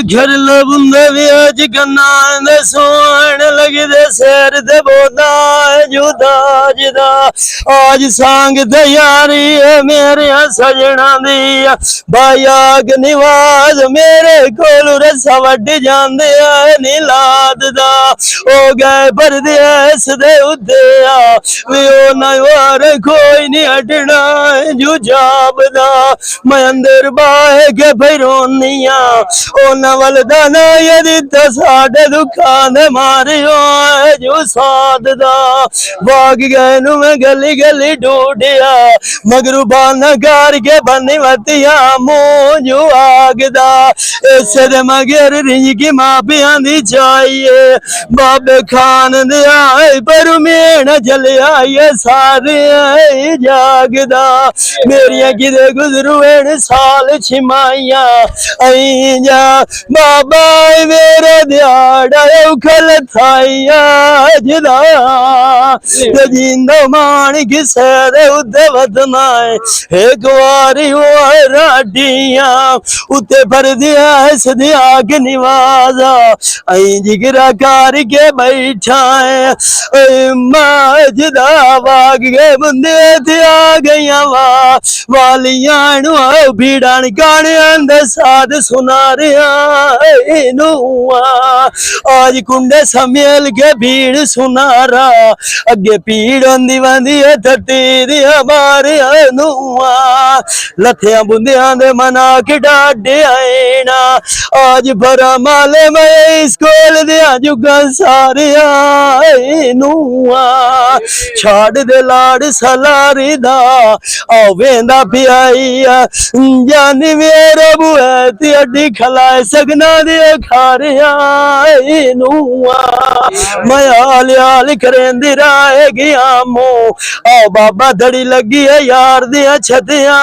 घर लबुंदे विच गन्ना दे सोहण लगदे सिर ते बोदा जुदा जुदा आज सांग तैयारी है मेरे सजना दी बायाग निवाज मेरे कोल रसा वड जांदे नी लाद दा ओ गए परदेस दे उदे वे ओ नवार कोई नहीं हटना जू जाबदा मैं अंदर बाह के फिरोनिया ओ नवल दाना यदि साडे दुखा दे मारे जो साध दा भाग गए नु मैं गली गली ढूंढिया मगरू बाना कार के बनी वतिया मुंह जो आगदा ऐसे दे मगर रिंज की मापियां दी चाहिए बाबे खान दे आए पर मेरा जले आए सारे जागदा मेरिया किदे गुजरू साल छिमाइया आई जा बाबा मेरा दिहाड़ा उखल थाइया जदा जिंदा मान किसे दे उदे बदनाए एक बारी वो राडिया उते पर दिया इस दिया के निवाजा आई जिगरा कार के बैठा है माजदा भाग गए बंदे थे आ गया वालियां भीड़ान गाने अंदर साध सुना रहा आज कुंडे समेल के भीड़ सुना रहा अगे पीड़ आंदी वंदी थटी दिया मारे नुआ लथिया बुंदियां दे मना के डाडे आएना आज भरा माले में स्कूल दिया जुगा सारे नुआ छाड़ दे लाड़ सलारी दा आओ वेंदा पियाईया जानी मेरा बुआ ती अड्डी खलाए सगना दे खारिया नुआ मैं आल आल करेंदी राए गया मो आओ बाबा धड़ी लगी है यार दिया छतिया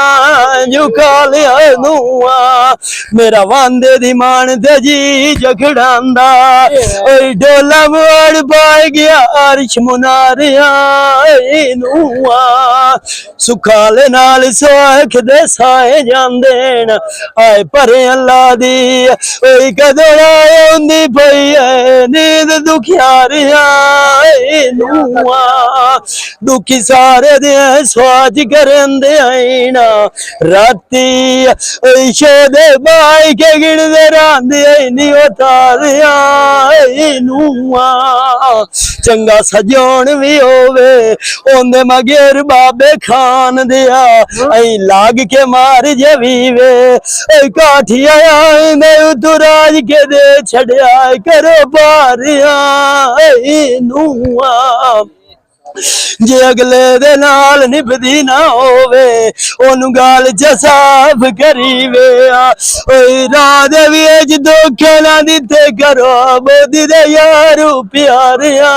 जो कालिया नुआ मेरा वांदे दी मान दे जी जखड़ांदा ओए डोला मोड़ पाए गया अर्श मुनारिया नुआ सुखाले नाल सोख दे साए जांदे आए परे अल्लाह दी ओए कदड़ा उंदी पई है नींद दुखियारिया नुआ दुखी सारे दे स्वाज करंदे आईना राती ओए शोदे बाई के गिणदे रांदे नी उतारिया नुआ चंगा सजोन भी होवे ओंदे मगेर बाबे खान दिया आई लाग के मार जवीवे काठिया तुराज के दे छड़िया करो बारिया नुआ जे अगले दे नाल निभदी ना होवे ओनु गाल च साफ करीवे ओए रात विच दुख ना दिते करो बोदी दे यारू प्यारिया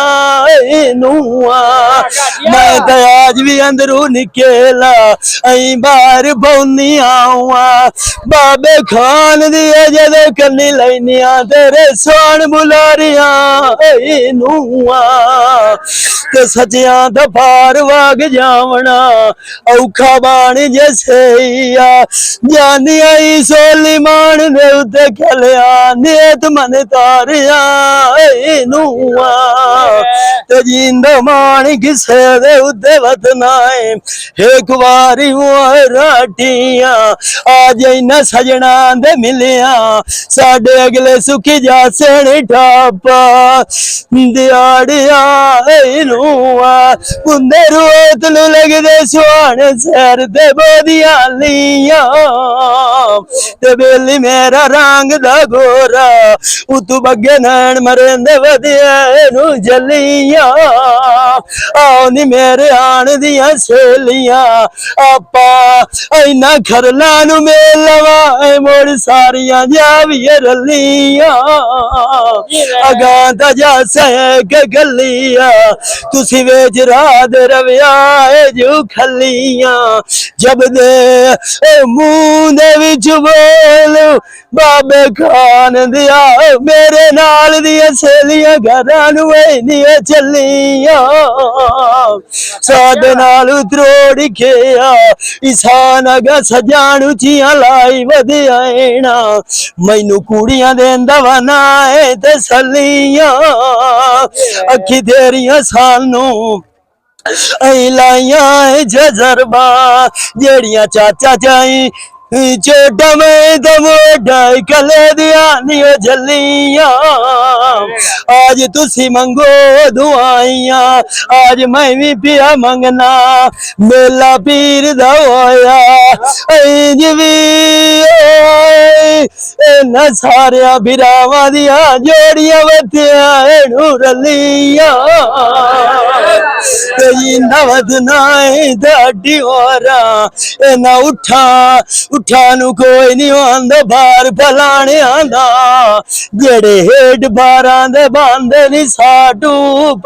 नुआ मैं तो आज भी अंदरू निकेला आई बाहर पौनी आऊआ बाबे खान दिया जदे कन्नी लैनिया तेरे सोन बुलारिया नुआ ते सच दफार वाग जावना औखा बाण जैसे जानी आई सोली मान दे उते खलिया नियत मन तारिया नुआ ते जिंदा मान किसे दे उते वतनाए एक बारी राटिया आज इना सजना दे मिलिया साडे अगले सुखी जासे ठापा दिहाड़िया नुआ कुंदे रोतलू लगदे सुहान सैर ते बोदिया लिया ते बेली मेरा रंग दा गोरा उतू बगे नैन मरेंदे वदिया नु जलिया आओ नी मेरे आन दिया सेलिया आपा इना खरला नु मेलवा मोड़ सारिया जाविए रलिया अगा ता जा के गलिया तुसी वेच रात रविया जो खलिया जब दे मुंह दे विच बोल बाबे खान दिया मेरे नाल दिया सहेलियां घरां नूं इन्नियां चलियां साडे नाल त्रोड़ खेया ईसान अगा सजान उचियां लाई वधियाना मैनू कुड़ियां देंदा वना है तसलियां अखी तेरियां सानू लाइया जजरबा जेड़ियां चाचा चाई छोटा मैं तो मोटा कले दिया नियो जलियां आज तुसी मंगो दुआइयां आज मैं भी पिया मंगना मेला पीर दा होया इंज भी इन्हां सारिया बिरावां दिया जोड़ियां वधिया एनू रलियां तेरी नवद नाए दाडी होरा ना उठा उठानू कोई नहीं आंदा बार फलाने आंदा जेड़े हेड बारां दे बांदे नी साडू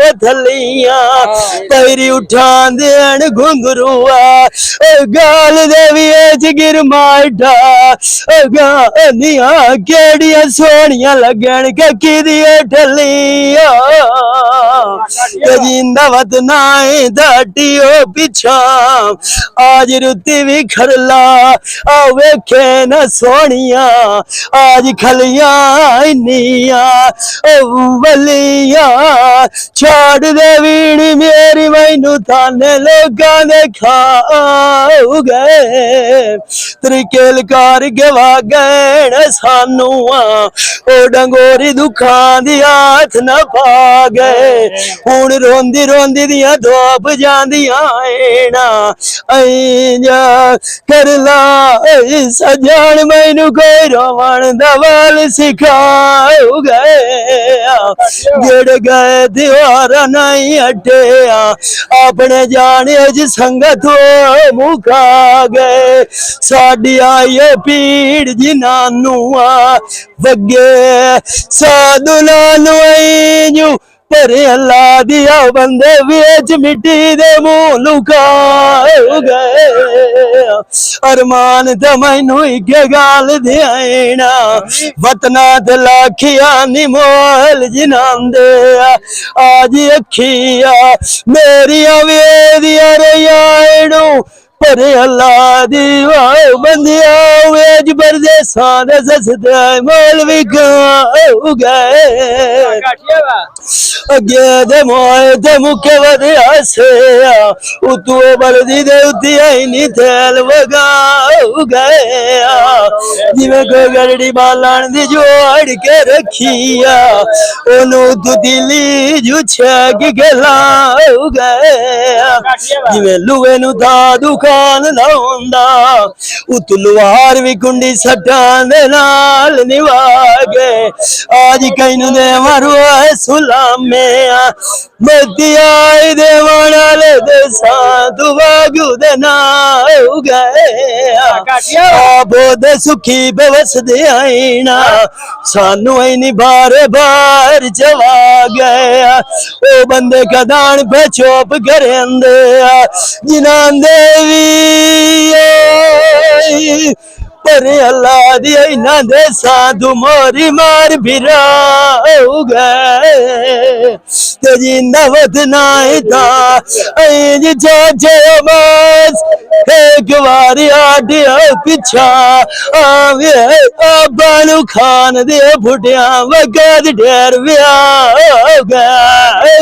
पथलियां पैरी उठान देन घुंगरूआ गाल दे विच गिर माइडा गानियां केड़ियां सोहणियां लगन ककी दिए ठलियां जिंदा वतनाए दाटी ओ पिछा आज रुती भी खरला वेखे न सोनिया आज खलिया इनिया वलिया छाड़ दे वीणी मेरी मैनू थाने लोगां दे खाओ गए त्रिकेल कार गवा गए सानू ओ डंगोरी दुखां दी हाथ न पा गए हुण रोंदी रोंदी दियां धोप जांदियां ना ऐ कर ला सजान मैनू कोई रोवण दवाल सिखाओ गए जेड़ गए दीवारा नहीं हटिया अपने जाने च संगत हो मुखा गए साडी आई पीड़ जिनानू वगे साधु नानू आई पर अल्लाह दिया बंदे विच मिट्टी दे मुंह लुकाओ गए अरमान ते मैनू इके गाल देना वतना ते लाखिया नी मोल जिनांदे आज अखिया मेरिया वेदिया रयाणू पर अल्लाह दी बंदिया वेज परदेसां दे ससदे मोल विकाओ गए अगे दे मोए ते मुके वधिया से उतू बलदी दे उती आई नी थैल वगाओ गए जिवें कोई गड़ड़ी बालन दी जोड़ के रखिया ओनू तू दिली जुछा के लाओ गए जिवें लुए नू था दुकान लाउंदा उत लुहार भी कुंडी सट्टां दे नाल निभा गए आज कैनू दे मारू सुलामे मतिया दे वाले दे साधु वागू दे नाउ गए बोध सुखी बवस दे आईना सानू ऐनी बार बार चवा गया ओ बंदे का दान पे चोप करेंदे जिन्हां देवी पर अल्लाह दी इन्हां दे साधु मोरी मार फिराओ गए ते जिंदा वतना था इंज चाचे बस एक बारी आडिया पिछा आवे बानू खान दे फुटिया वगद ढेर व्या गए